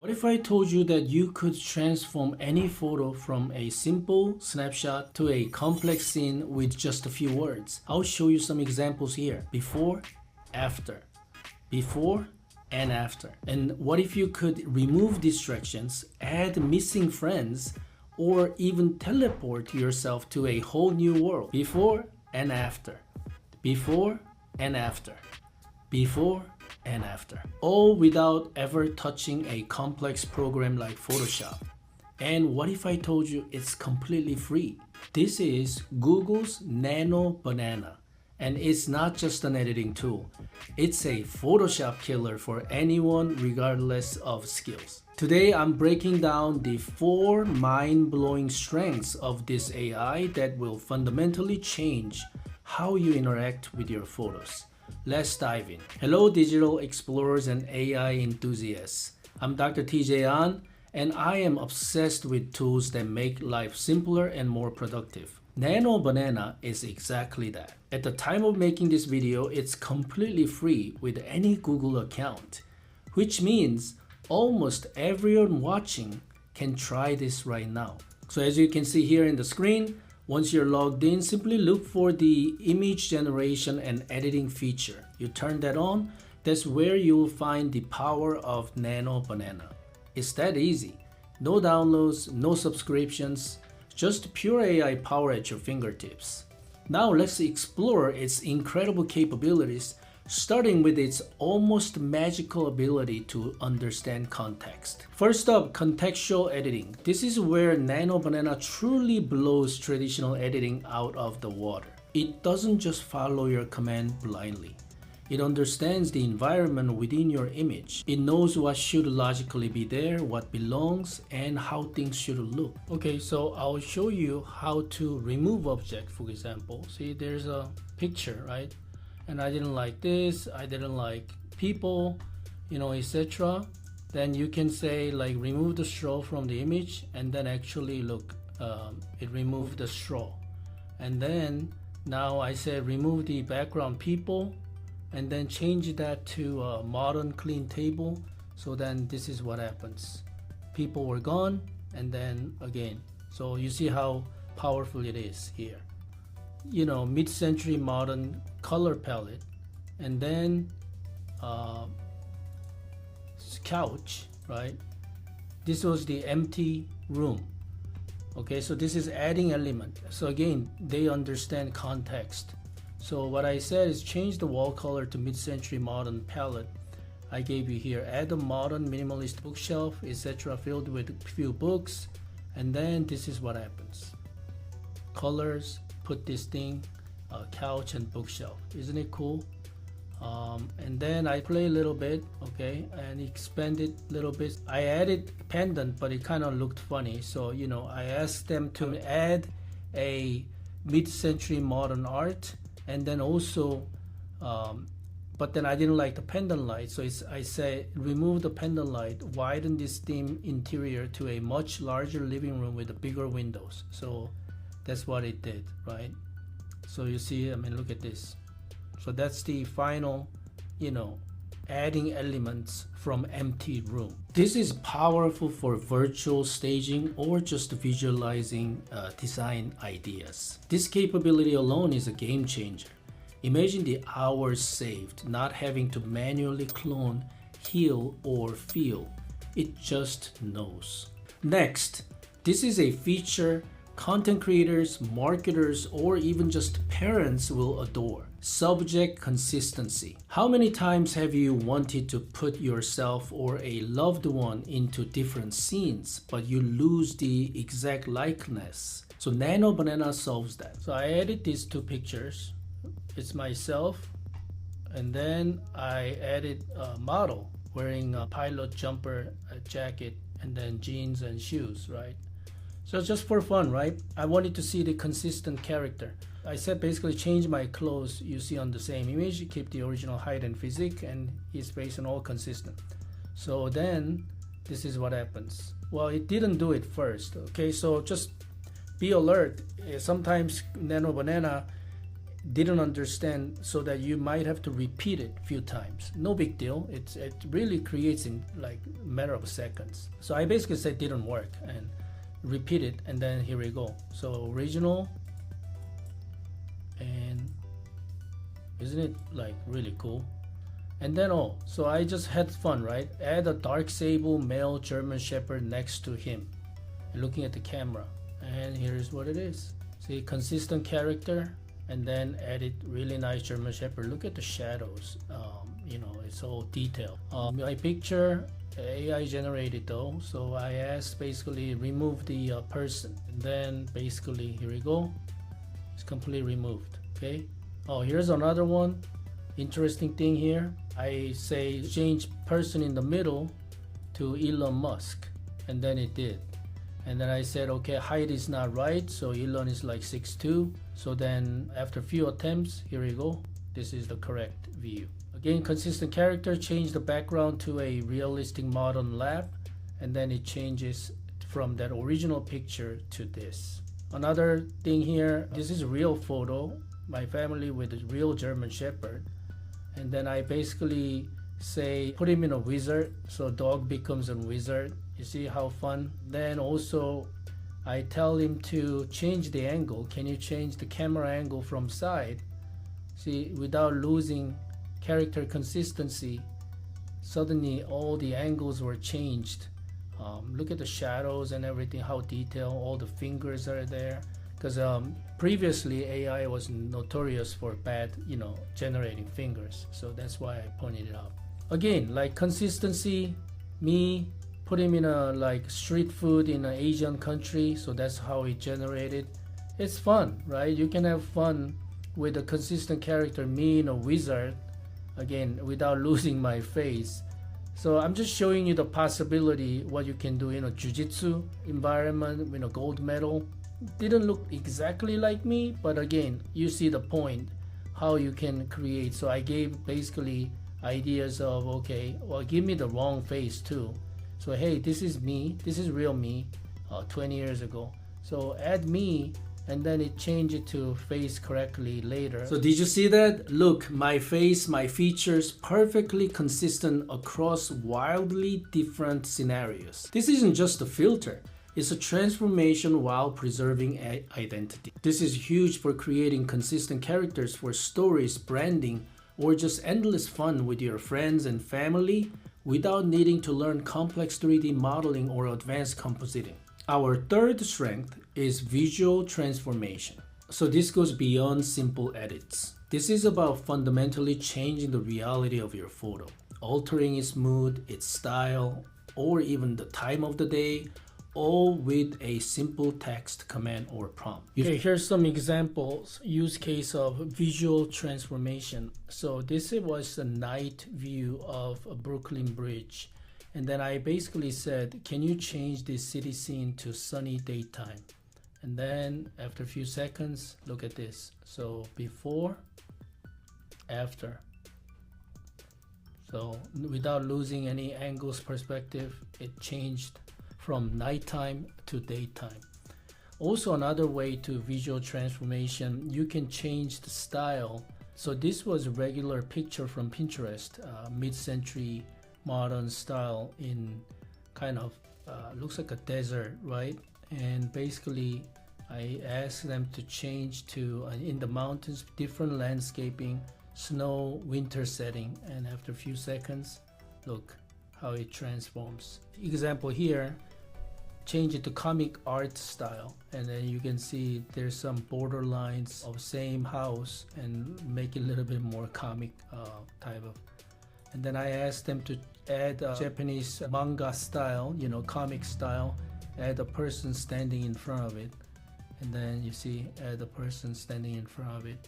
What if I told you that you could transform any photo from a simple snapshot to a complex scene with just a few words? I'll show you some examples here. Before, after. Before and after. And what if you could remove distractions, add missing friends, or even teleport yourself to a whole new world? Before and after. Before and after. Before and after, all without ever touching a complex program like Photoshop. And what if I told you it's completely free? This is Google's Nano Banana, and it's not just an editing tool, it's a Photoshop killer for anyone regardless of skills. Today I'm breaking down the 4 mind-blowing strengths of this AI that will fundamentally change how you interact with your photos. Let's dive in. Hello digital explorers and AI enthusiasts. I'm Dr. TJ Ahn, and I am obsessed with tools that make life simpler and more productive. Nano Banana is exactly that. At the time of making this video, it's completely free with any Google account, which means almost everyone watching can try this right now. So as you can see here in the screen, once you're logged in, simply look for the image generation and editing feature. You turn that on, that's where you'll find the power of Nano Banana. It's that easy. No downloads, no subscriptions, just pure AI power at your fingertips. Now let's explore its incredible capabilities, starting with its almost magical ability to understand context. First up, contextual editing. This is where Nano Banana truly blows traditional editing out of the water. It doesn't just follow your command blindly. It understands the environment within your image. It knows what should logically be there, what belongs, and how things should look. Okay, so I'll show you how to remove object, for example. See, there's a picture, right? And I didn't like this, I didn't like people, etc. Then you can say like remove the straw from the image, and then actually look, it removed the straw. And then now I said remove the background people, and then change that to a modern clean table. So then this is what happens. People were gone, and then again. So you see how powerful it is here. Mid-century modern color palette, and then couch, right? This was the empty room. Okay, so this is adding element. So again, they understand context. So what I said is change the wall color to mid-century modern palette. I gave you here, add a modern minimalist bookshelf, etc., filled with few books, and then this is what happens. Colors, put this thing, couch and bookshelf. Isn't it cool? And then I play a little bit, okay, and expand it a little bit. I added pendant, but it kind of looked funny. So, I asked them to add a mid-century modern art, and then also, but then I didn't like the pendant light. So I say remove the pendant light, widen this theme interior to a much larger living room with bigger windows. So that's what it did, right? So you see, look at this. So that's the final, adding elements from empty room. This is powerful for virtual staging or just visualizing design ideas. This capability alone is a game changer. Imagine the hours saved not having to manually clone, heal, or feel. It just knows. Next, this is a feature content creators, marketers, or even just parents will adore. Subject consistency. How many times have you wanted to put yourself or a loved one into different scenes, but you lose the exact likeness? So Nano Banana solves that. So I added these 2 pictures. It's myself, and then I added a model wearing a pilot jumper, a jacket, and then jeans and shoes, right? So just for fun, right? I wanted to see the consistent character. I said basically change my clothes you see on the same image, keep the original height and physique, and his face and all consistent. So then this is what happens. Well, it didn't do it first, okay? So just be alert. Sometimes Nano Banana didn't understand, so that you might have to repeat it a few times. No big deal. It really creates in like a matter of seconds. So I basically said didn't work and repeat it, and then here we go. So original, and isn't it like really cool? And then so I just had fun, right? Add a dark sable male German Shepherd next to him, looking at the camera, and here's what it is. See, consistent character, and then edit really nice German Shepherd. Look at the shadows. You know, it's all detailed. My picture AI generated though, so I asked basically remove the person, and then basically here we go. It's completely removed. Okay. Here's another one. Interesting thing here. I say change person in the middle to Elon Musk, and then it did. And then I said, okay, height is not right, so Elon is like 6'2". So then after a few attempts, here we go. This is the correct view. Again, consistent character, change the background to a realistic modern lab, and then it changes from that original picture to this. Another thing here, this is a real photo, my family with a real German Shepherd. And then I basically say, put him in a wizard, so dog becomes a wizard. You see how fun? Then also I tell him to change the angle. Can you change the camera angle from side? See, without losing character consistency, suddenly all the angles were changed. Look at the shadows and everything, how detailed, all the fingers are there. Because previously AI was notorious for bad, generating fingers. So that's why I pointed it out. Again, like consistency, me put him in a like street food in an Asian country, so that's how it generated. It's fun, right? You can have fun with a consistent character, me in a wizard, again without losing my face. So I'm just showing you the possibility what you can do in a jiu-jitsu environment with a gold medal. Didn't look exactly like me, but again, you see the point how you can create. So I gave basically ideas of, okay, well, give me the wrong face too. So hey, this is me, this is real me 20 years ago. So add me, and then it changed it to face correctly later. So did you see that? Look, my face, my features perfectly consistent across wildly different scenarios. This isn't just a filter. It's a transformation while preserving identity. This is huge for creating consistent characters for stories, branding, or just endless fun with your friends and family without needing to learn complex 3D modeling or advanced compositing. Our third strength is visual transformation. So this goes beyond simple edits. This is about fundamentally changing the reality of your photo, altering its mood, its style, or even the time of the day, all with a simple text command or prompt. Okay, here's some examples, use case of visual transformation. So this was a night view of a Brooklyn Bridge. And then I basically said, can you change this city scene to sunny daytime? And then after a few seconds, look at this. So before, after. So without losing any angles perspective, it changed from nighttime to daytime. Also, another way to visual transformation, you can change the style. So this was a regular picture from Pinterest, mid-century modern style in kind of looks like a desert, right? And basically I asked them to change to in the mountains, different landscaping, snow, winter setting, and after a few seconds, look how it transforms. Example here, change it to comic art style, and then you can see there's some border lines of same house and make it a little bit more comic type of. And then I asked them to add Japanese manga style, comic style, add a person standing in front of it, and then you see add a person standing in front of it.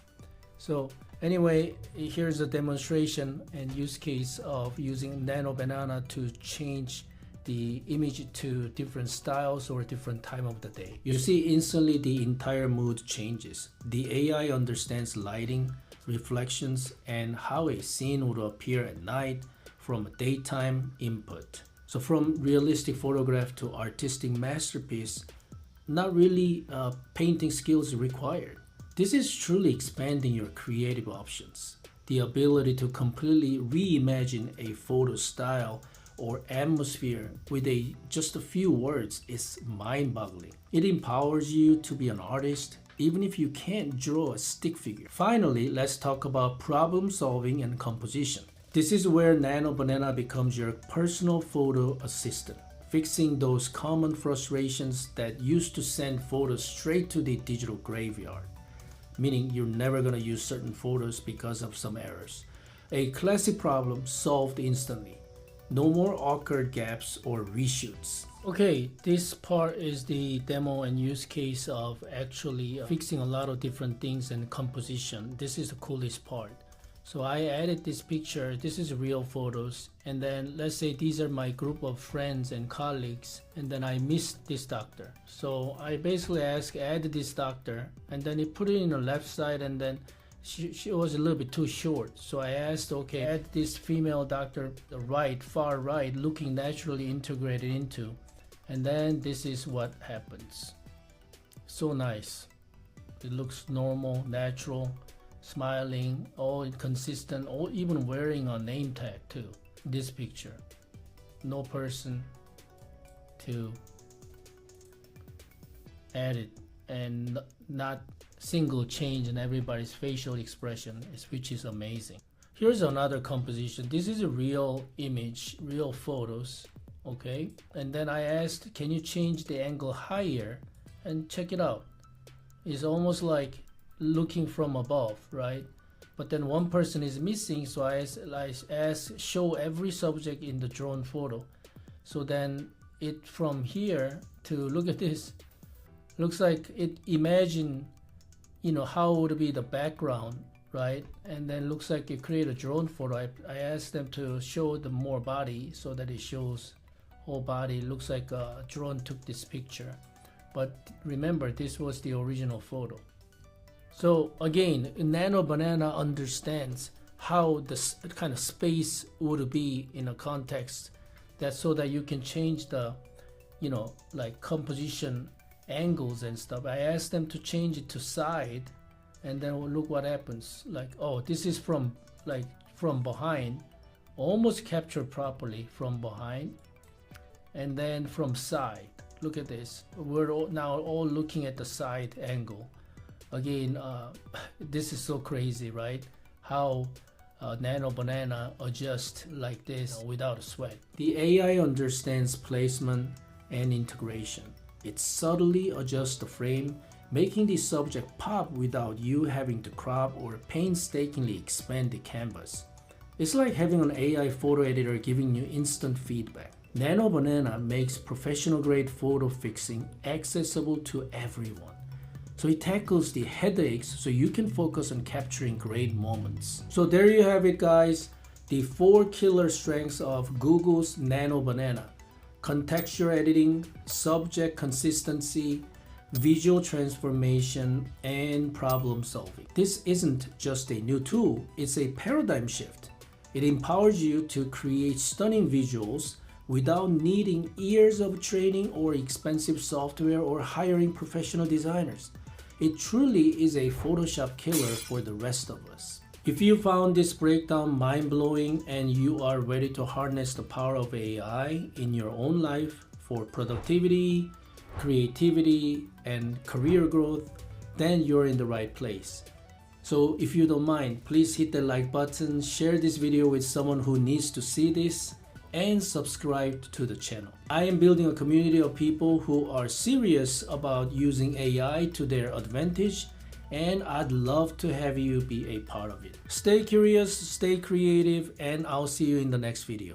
So anyway, here's a demonstration and use case of using Nano Banana to change the image to different styles or different time of the day. You see instantly the entire mood changes. The AI understands lighting, reflections, and how a scene would appear at night from a daytime input. So from realistic photograph to artistic masterpiece, not really painting skills required. This is truly expanding your creative options. The ability to completely reimagine a photo style or atmosphere with just a few words is mind-boggling. It empowers you to be an artist, even if you can't draw a stick figure. Finally, let's talk about problem solving and composition. This is where Nano Banana becomes your personal photo assistant, fixing those common frustrations that used to send photos straight to the digital graveyard, meaning you're never going to use certain photos because of some errors. A classic problem solved instantly. No more awkward gaps or reshoots. Okay, this part is the demo and use case of actually fixing a lot of different things in composition. This is the coolest part. So I added this picture. This is real photos, and then let's say these are my group of friends and colleagues, and then I missed this doctor. So I basically asked add this doctor, and then he put it in the left side, and then she was a little bit too short. So I asked, okay, add this female doctor, the right, far right, looking naturally integrated into, and then this is what happens. So nice. It looks normal, natural, smiling, all consistent, or even wearing a name tag too. This picture, no person to edit, and not single change in everybody's facial expression, which is amazing. Here's another composition. This is a real image, real photos, okay? And then I asked, can you change the angle higher? And check it out. It's almost like looking from above, right? But then one person is missing, so I asked show every subject in the drone photo. So then it from here to look at this, looks like it imagine, how would be the background, right? And then looks like you create a drone photo. I asked them to show the more body so that it shows whole body. Looks like a drone took this picture. But remember, this was the original photo. So again, Nano Banana understands how this kind of space would be in a context, that so that you can change the, like composition angles and stuff. I asked them to change it to side, and then look what happens. Like, oh, this is from behind, almost captured properly from behind, and then from side. Look at this. We're now all looking at the side angle. Again, this is so crazy, right? How Nano Banana adjusts like this without a sweat. The AI understands placement and integration. It subtly adjusts the frame, making the subject pop without you having to crop or painstakingly expand the canvas. It's like having an AI photo editor giving you instant feedback. Nano Banana makes professional-grade photo fixing accessible to everyone. So it tackles the headaches so you can focus on capturing great moments. So there you have it, guys. The 4 killer strengths of Google's Nano Banana: contextual editing, subject consistency, visual transformation, and problem solving. This isn't just a new tool, it's a paradigm shift. It empowers you to create stunning visuals without needing years of training or expensive software or hiring professional designers. It truly is a Photoshop killer for the rest of us. If you found this breakdown mind-blowing and you are ready to harness the power of AI in your own life for productivity, creativity, and career growth, then you're in the right place. So if you don't mind, please hit the like button, share this video with someone who needs to see this, and subscribe to the channel. I am building a community of people who are serious about using AI to their advantage, and I'd love to have you be a part of it. Stay curious, stay creative, and I'll see you in the next video.